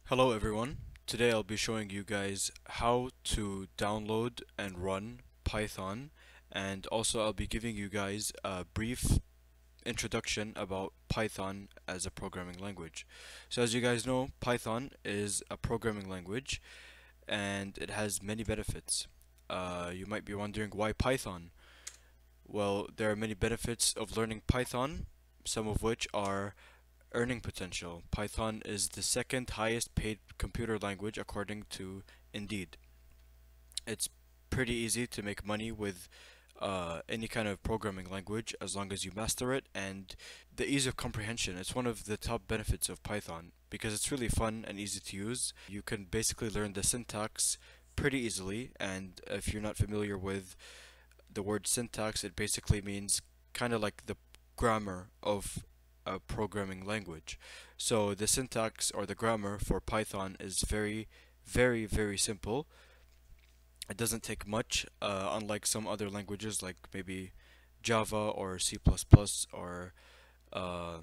Hello everyone. Today I'll be showing you guys how to download and run Python, and also I'll be giving you guys a brief introduction about Python as a programming language. So as you guys know, Python is a programming language and it has many benefits. You might be wondering why Python? Well, there are many benefits of learning Python, some of which are earning potential. Python is the second highest paid computer language according to Indeed. It's pretty easy to make money with any kind of programming language as long as you master it, and the ease of comprehension. It's one of the top benefits of Python because it's really fun and easy to use. You can basically learn the syntax pretty easily, and if you're not familiar with the word syntax, it basically means kind of like the grammar of a programming language. So the syntax or the grammar for Python is very simple. It doesn't take much, unlike some other languages like maybe Java or C++ or uh,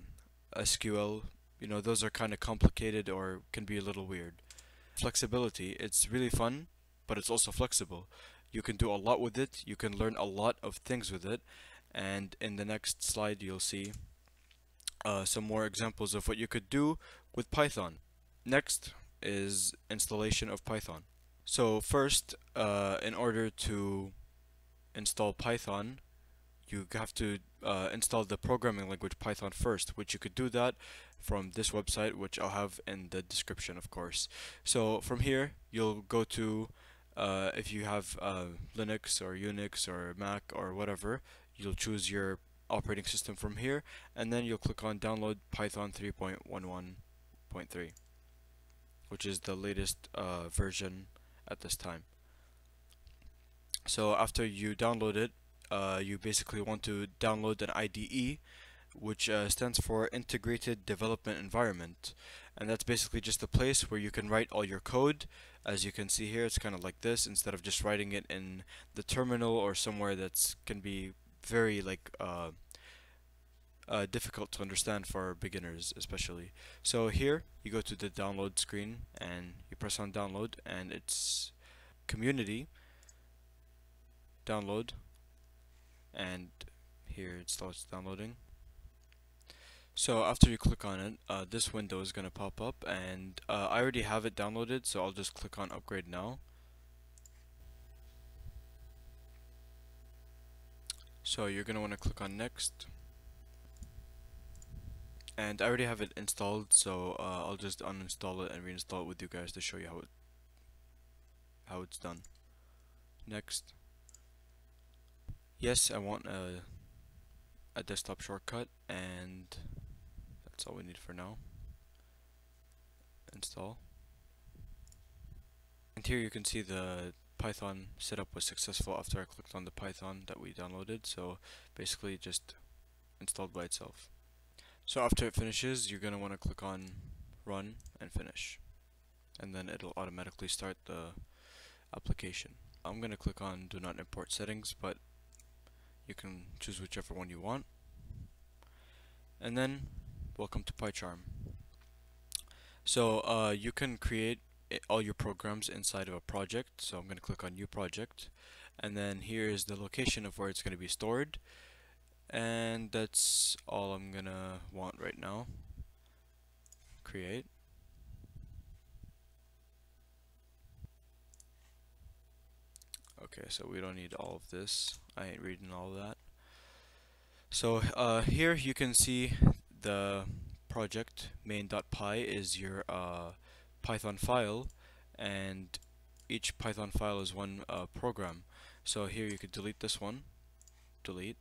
SQL. You know, those are kind of complicated or can be a little weird. Flexibility, it's really fun, but it's also flexible. You can do a lot with it, you can learn a lot of things with it, and in the next slide you'll see some more examples of what you could do with Python. Next is installation of Python. So first, in order to install Python, you have to install the programming language Python first, which you could do that from this website, which I'll have in the description, of course. So from here, you'll go to, if you have Linux or Unix or Mac or whatever, you'll choose your operating system from here, and then you'll click on download Python 3.11.3, which is the latest version at this time. So after you download it, you basically want to download an IDE, which stands for Integrated Development Environment. And that's basically just a place where you can write all your code. As you can see here, it's kind of like this, instead of just writing it in the terminal or somewhere that's can be very difficult to understand for beginners especially. So here you go to the download screen and you press on download, and it's community download, and here it starts downloading. So after you click on it, this window is going to pop up, and I already have it downloaded, so I'll just click on upgrade now. So you're going to want to click on next, and I already have it installed, so I'll just uninstall it and reinstall it with you guys to show you how it's done. Next. Yes, I want a desktop shortcut, and that's all we need for now. Install. And here you can see the Python setup was successful after I clicked on the Python that we downloaded, so basically it just installed by itself. So after it finishes, you're going to want to click on run and finish, and then it'll automatically start the application. I'm going to click on do not import settings, but you can choose whichever one you want. And then welcome to PyCharm. So you can create all your programs inside of a project. So I'm going to click on new project, and then here is the location of where it's going to be stored, and that's all I'm gonna want right now. Create. Okay, so we don't need all of this. I ain't reading all of that. So here you can see the project main.py is your Python file, and each Python file is one program. So here you could delete this one, delete,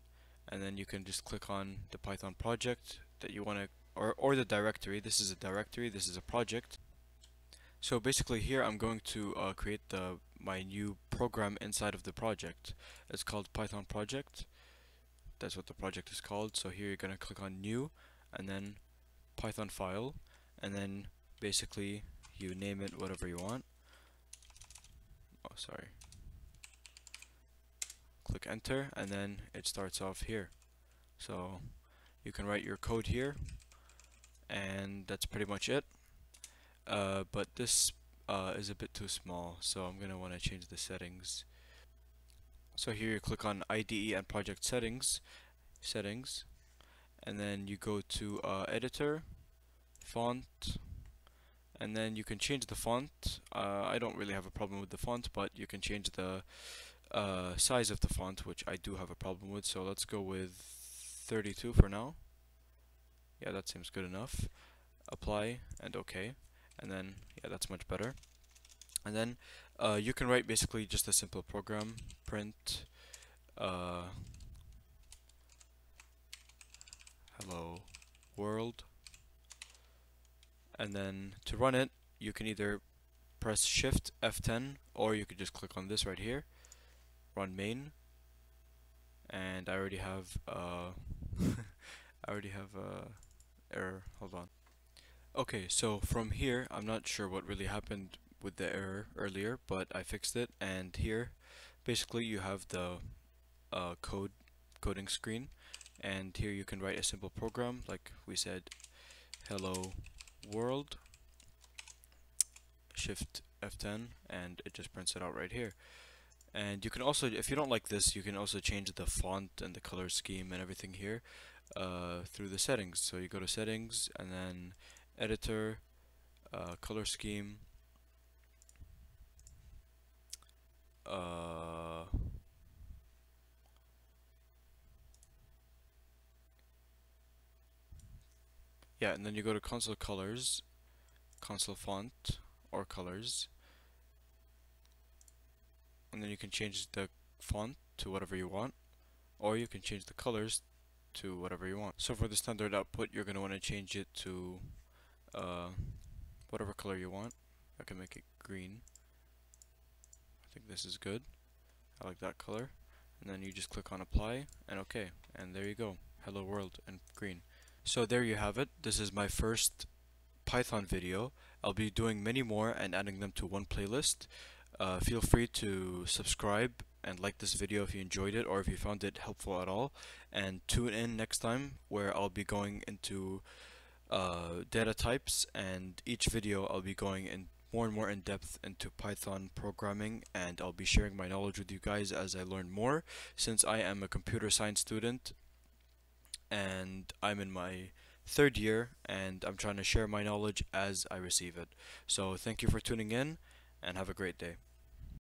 and then you can just click on the Python project that you want to, or the directory. This is a directory, this is a project. So basically here I'm going to create my new program inside of the project. It's called Python project. That's what the project is called. So here you're going to click on new, and then Python file, and then basically you name it whatever you want. Oh, sorry. Click enter, and then it starts off here. So you can write your code here, and that's pretty much it. but this is a bit too small, so I'm gonna want to change the settings. So here you click on IDE and project settings, and then you go to editor, font, and then you can change the font. I don't really have a problem with the font, but you can change the size of the font, which I do have a problem with, so let's go with 32 for now. Yeah, that seems good enough. Apply and OK, and then yeah, that's much better. And then you can write basically just a simple program, print hello world, and then to run it you can either press shift F10, or you could just click on this right here, run main, and I already have I already have error. Hold on. Okay, so from here, I'm not sure what really happened with the error earlier, but I fixed it, and here, basically you have the coding screen, and here you can write a simple program, like we said, hello world, shift F10, and it just prints it out right here. And you can also, if you don't like this, you can also change the font and the color scheme and everything here through the settings. So you go to settings, and then editor, color scheme, yeah, and then you go to console colors, console font, or colors, and then you can change the font to whatever you want, or you can change the colors to whatever you want. So for the standard output, you're going to want to change it to uh, whatever color you want. I can make it green. I think this is good. I like that color. And then you just click on apply and OK, and there you go, hello world in green. So there you have it. This is my first Python video. I'll be doing many more and adding them to one playlist. Feel free to subscribe and like this video if you enjoyed it or if you found it helpful at all, and tune in next time where I'll be going into data types, and each video I'll be going in more and more in depth into Python programming, and I'll be sharing my knowledge with you guys as I learn more, since I am a computer science student and I'm in my third year and I'm trying to share my knowledge as I receive it. So thank you for tuning in and have a great day.